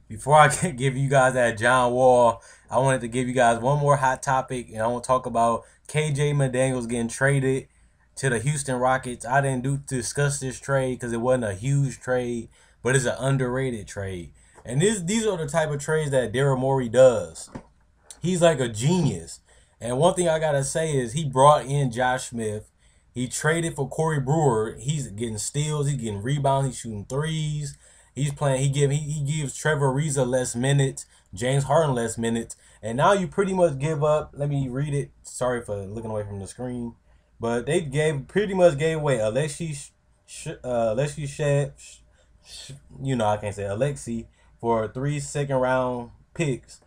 Before I can give you guys that John Wall, I wanted to give you guys one more hot topic, and I want to talk about KJ McDaniels getting traded to the Houston Rockets. I didn't discuss this trade because it wasn't a huge trade, but it's an underrated trade. And these are the type of trades that Daryl Morey does. He's like a genius. And one thing I gotta say is he brought in Josh Smith. He traded for Corey Brewer. He's getting steals. He's getting rebounds. He's shooting threes. He's playing. He gives Trevor Ariza less minutes. James Harden less minutes. And now you pretty much give up. Let me read it. Sorry for looking away from the screen, but they pretty much gave away Alexi Shed. I can't say Alexi for 3 second round picks,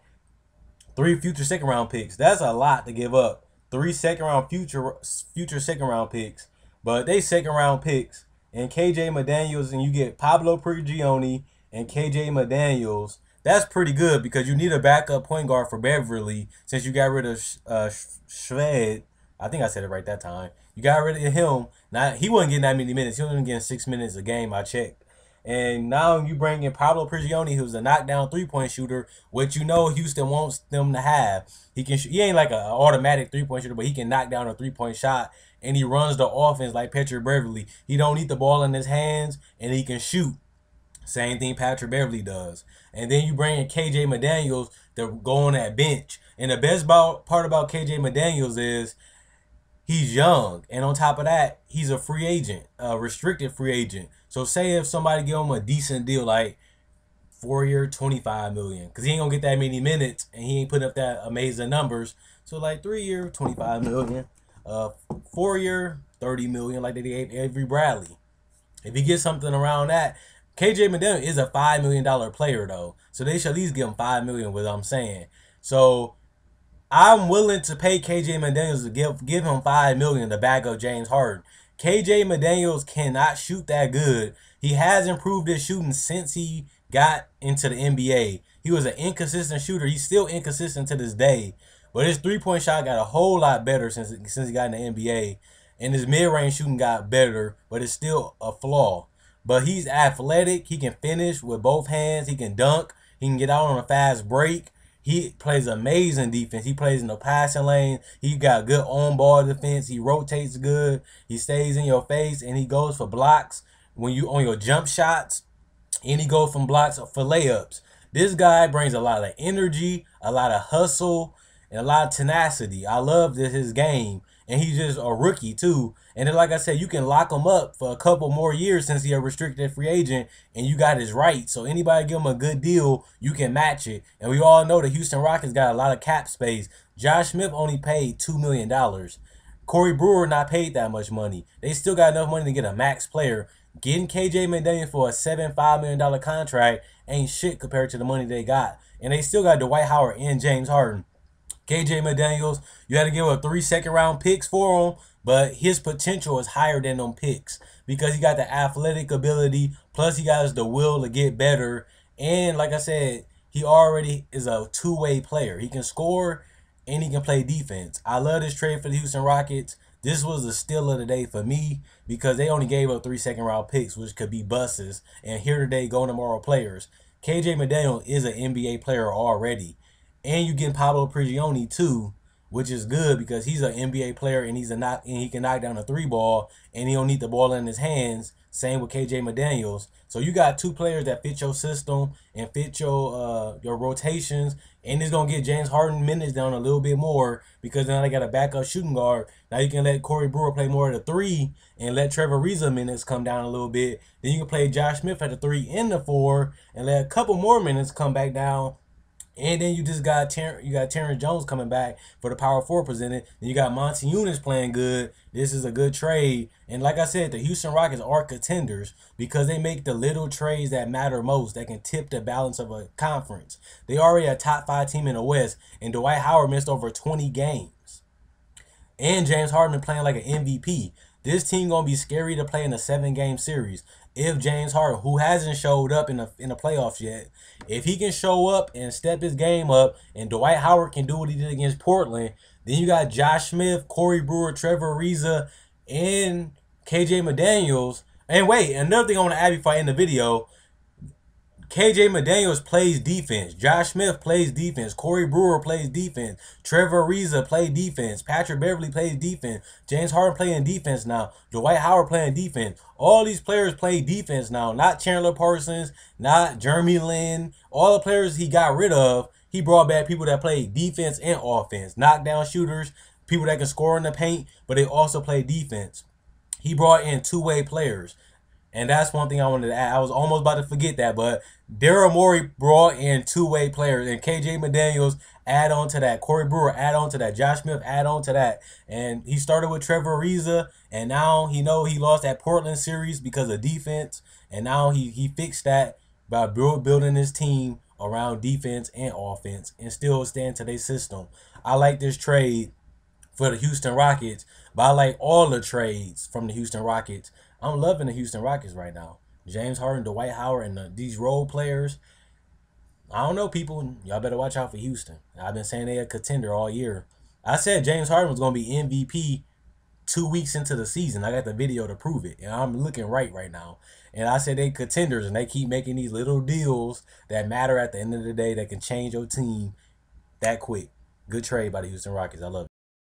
3 future second round picks. That's a lot to give up. 3 second round future second round picks, but they second round picks and KJ McDaniels, and you get Pablo Prigioni and KJ McDaniels. That's pretty good because you need a backup point guard for Beverly since you got rid of Shved. I think I said it right that time. You got rid of him. Now he wasn't getting that many minutes. He was only getting 6 minutes a game. I checked. And now you bring in Pablo Prigioni, who's a knockdown three-point shooter, which you know Houston wants them to have. He ain't like an automatic three-point shooter, but he can knock down a three-point shot, and he runs the offense like Patrick Beverly. He don't need the ball in his hands, and he can shoot. Same thing Patrick Beverly does. And then you bring in KJ McDaniels to go on that bench. And the best part about KJ McDaniels is he's young, and on top of that, he's a free agent, a restricted free agent. So say if somebody give him a decent deal, like 4 year, 25 million, because he ain't gonna get that many minutes, and he ain't putting up that amazing numbers. So like 3 year, 25 million, 4 year, 30 million, like they gave Avery Bradley. If he gets something around that, KJ McDaniel is a $5 million player though, so they should at least give him 5 million. What I'm saying, so I'm willing to pay KJ McDaniels to give him 5 million to back up James Harden. KJ McDaniels cannot shoot that good. He has improved his shooting since he got into the NBA. He was an inconsistent shooter. He's still inconsistent to this day. But his three-point shot got a whole lot better since he got in the NBA. And his mid-range shooting got better, but it's still a flaw. But he's athletic. He can finish with both hands. He can dunk. He can get out on a fast break. He plays amazing defense. He plays in the passing lane. He got good on-ball defense. He rotates good. He stays in your face, and he goes for blocks when you on your jump shots, and he goes from blocks for layups. This guy brings a lot of energy, a lot of hustle, and a lot of tenacity. I love his game, and he's just a rookie too. And then, like I said, you can lock him up for a couple more years since he's a restricted free agent, and you got his rights. So anybody give him a good deal, you can match it. And we all know the Houston Rockets got a lot of cap space. Josh Smith only paid $2 million. Corey Brewer not paid that much money. They still got enough money to get a max player. Getting KJ McDaniels for a $75 million contract ain't shit compared to the money they got. And they still got Dwight Howard and James Harden. KJ McDaniels, you had to give up 3 second round picks for him, but his potential is higher than them picks because he got the athletic ability, plus he got the will to get better. And like I said, he already is a two-way player. He can score and he can play defense. I love this trade for the Houston Rockets. This was the steal of the day for me because they only gave up 3 second round picks, which could be buses, and here today, go tomorrow players. KJ McDaniel is an NBA player already. And you get Pablo Prigioni too, which is good because he's an NBA player and he can knock down a three ball and he don't need the ball in his hands. Same with KJ McDaniels. So you got two players that fit your system and fit your rotations, and it's gonna get James Harden minutes down a little bit more because now they got a backup shooting guard. Now you can let Corey Brewer play more of the three and let Trevor Ariza minutes come down a little bit. Then you can play Josh Smith at the 3 and the 4 and let a couple more minutes come back down. And then you just got Terrence Jones coming back for the power forward presented. Then you got Monty Eunice playing good. This is a good trade. And like I said, the Houston Rockets are contenders because they make the little trades that matter most, that can tip the balance of a conference. They already a top 5 team in the West, and Dwight Howard missed over 20 games. And James Harden playing like an MVP. This team gonna be scary to play in a 7-game series. If James Harden, who hasn't showed up in the playoffs yet, if he can show up and step his game up, and Dwight Howard can do what he did against Portland, then you got Josh Smith, Corey Brewer, Trevor Ariza, and KJ McDaniels. And wait, another thing I want to add before I end the video: KJ McDaniels plays defense. Josh Smith plays defense. Corey Brewer plays defense. Trevor Ariza plays defense. Patrick Beverly plays defense. James Harden playing defense now. Dwight Howard playing defense. All these players play defense now. Not Chandler Parsons, not Jeremy Lin. All the players he got rid of, he brought back people that play defense and offense. Knockdown shooters, people that can score in the paint, but they also play defense. He brought in two-way players. And that's one thing I wanted to add. I was almost about to forget that, but Daryl Morey brought in two-way players, and KJ McDaniels add on to that. Corey Brewer add on to that. Josh Smith add on to that. And he started with Trevor Ariza, and now he lost that Portland series because of defense, and now he fixed that by building his team around defense and offense, and still stand to their system. I like this trade for the Houston Rockets, but I like all the trades from the Houston Rockets. I'm loving the Houston Rockets right now. James Harden, Dwight Howard, and these role players. I don't know, people. Y'all better watch out for Houston. I've been saying they're a contender all year. I said James Harden was going to be MVP 2 weeks into the season. I got the video to prove it, and I'm looking right now. And I said they contenders, and they keep making these little deals that matter at the end of the day that can change your team that quick. Good trade by the Houston Rockets. I love it.